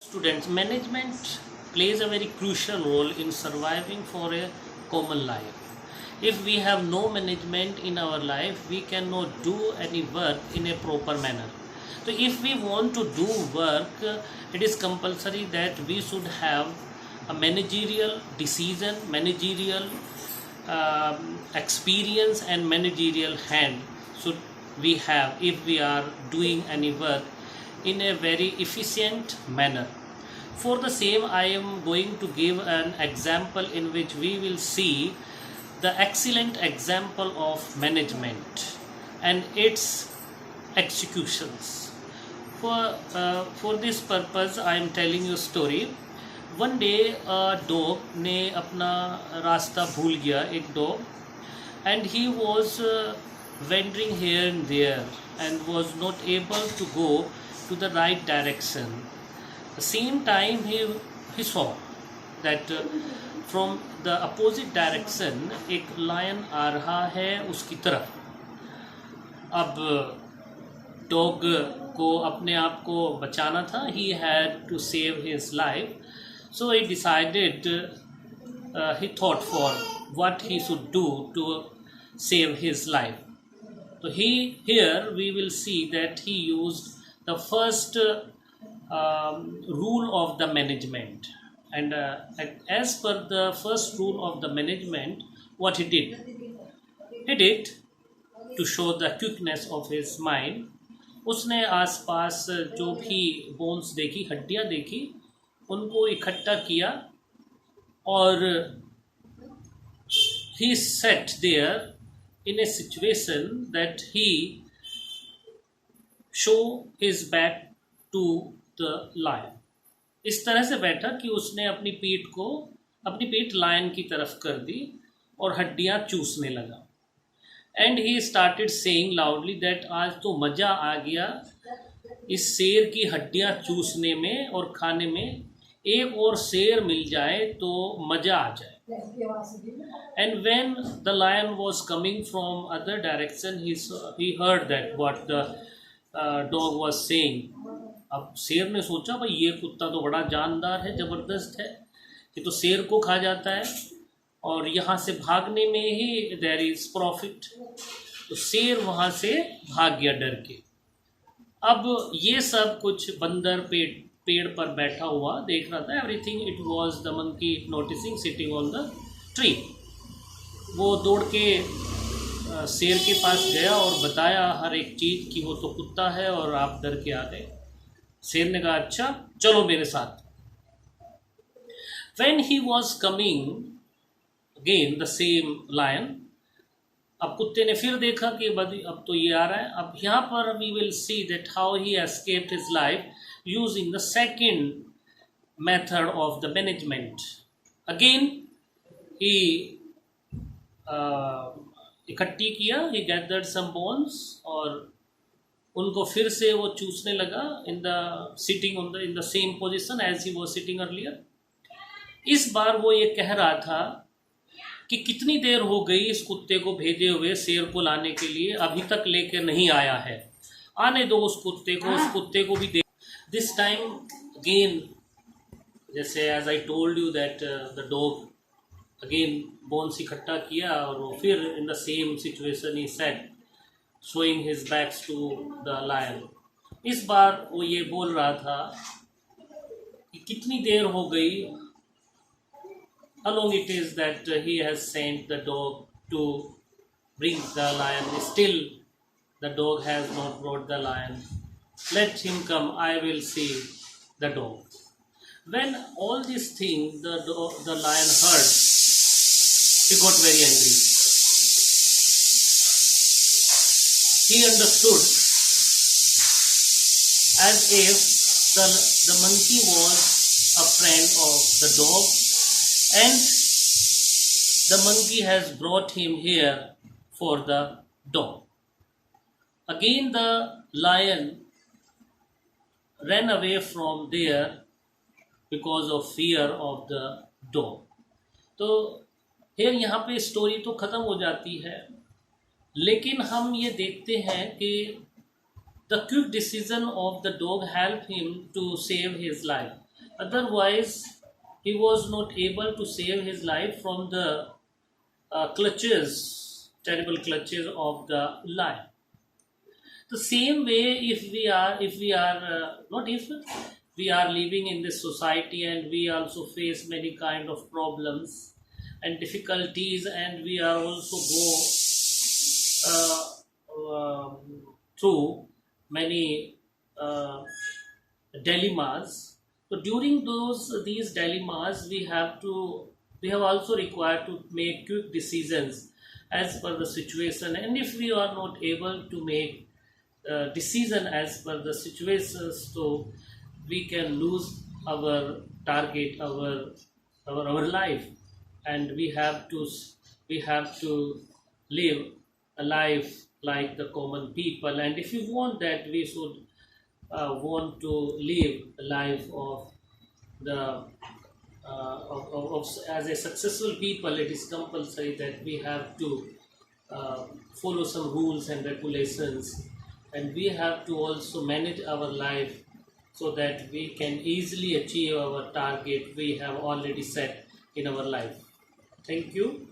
Students, management plays a very crucial role in surviving for a common life. If we have no management in our life, we cannot do any work in a proper manner. So, if we want to do work, it is compulsory that we should have a managerial decision, managerial experience, and managerial hand should we have if we are doing any work in a very efficient manner. For the same, I am going to give an example in which we will see the excellent example of management and its executions. For this purpose, I am telling you a story. One day, a dog ने अपना रास्ता भूल गया, एक dog, and he was wandering here and there and was not able to go to the right direction. The same time he saw that from the opposite direction एक lion आ रहा है उसकी तरफ. अब डॉग को अपने आप को बचाना था. He had to save his life, so he decided, he thought for what he should do to save his life. So here we will see that he used the first rule of the management, and as per the first rule of the management, what he did to show the quickness of his mind, उसने आसपास जो भी bones देखी, हड्डियां देखी, उनको इकट्ठा किया और he sat there in a situation that he show his back to the lion. इस तरह से बैठा कि उसने अपनी पीठ लायन की तरफ कर दी और हड्डियां चूसने लगा. And he started saying loudly that आज तो मज़ा आ गया इस शेर की हड्डियां चूसने में और खाने में. एक और शेर मिल जाए तो मज़ा आ जाए. And when the lion was coming from other direction, he heard that what the dog was saying. अब शेर ने सोचा भाई ये कुत्ता तो बड़ा जानदार है, ज़बरदस्त है, ये तो शेर को खा जाता है और यहाँ से भागने में ही देयर इज प्रॉफिट. तो शेर वहाँ से भाग गया डर के. अब ये सब कुछ बंदर पेड़ पर बैठा हुआ देख रहा था. Everything it was the monkey noticing sitting on the tree. वो दौड़ के शेर के पास गया और बताया हर एक चीज़ कि वो तो कुत्ता है और आप डर के आ गए. शेर ने कहा अच्छा चलो मेरे साथ. When he was coming again the same lion, अब कुत्ते ने फिर देखा कि अब तो ये आ रहा है. अब यहाँ पर we will see that how he escaped his life using the second method of the management. Again he इकट्ठी किया, he gathered some bones और उनको फिर से वो चूसने लगा in the same position as he was sitting earlier. इस बार वो ये कह रहा था कि कितनी देर हो गई इस कुत्ते को भेजे हुए शेर को लाने के लिए, अभी तक लेकर नहीं आया है. आने दो उस कुत्ते को भी दे. दिस टाइम अगेन जैसे as I told you that the dog again bones इकट्ठा किया और वो फिर इन द सेम सिचुएशन ही set showing his backs to the lion. इस बार वो ये बोल रहा था कि कितनी देर हो गई. How long it is that he has sent the dog to bring the lion. Still the dog has not brought the lion. Let him come, I will see the dog. When all these things the lion heard, he got very angry. He understood as if the monkey was a friend of the dog and the monkey has brought him here for the dog. Again the lion ran away from there because of fear of the dog. तो फिर यहाँ पे story तो ख़त्म हो जाती है, लेकिन हम ये देखते हैं कि the quick decision of the dog help him to save his life. Otherwise, he was not able to save his life from the terrible clutches of the lion. The same way, if we are not if we are living in this society, and we also face many kind of problems and difficulties, and we are also go through many dilemmas. So during these dilemmas, we have also required to make quick decisions as per the situation. And if we are not able to make decision as per the situations, so we can lose our target, our life, and we have to live a life like the common people. And if you want that, we should want to live a life of the as a successful people. It is compulsory that we have to follow some rules and regulations, and we have to also manage our life so that we can easily achieve our target we have already set in our life. Thank you.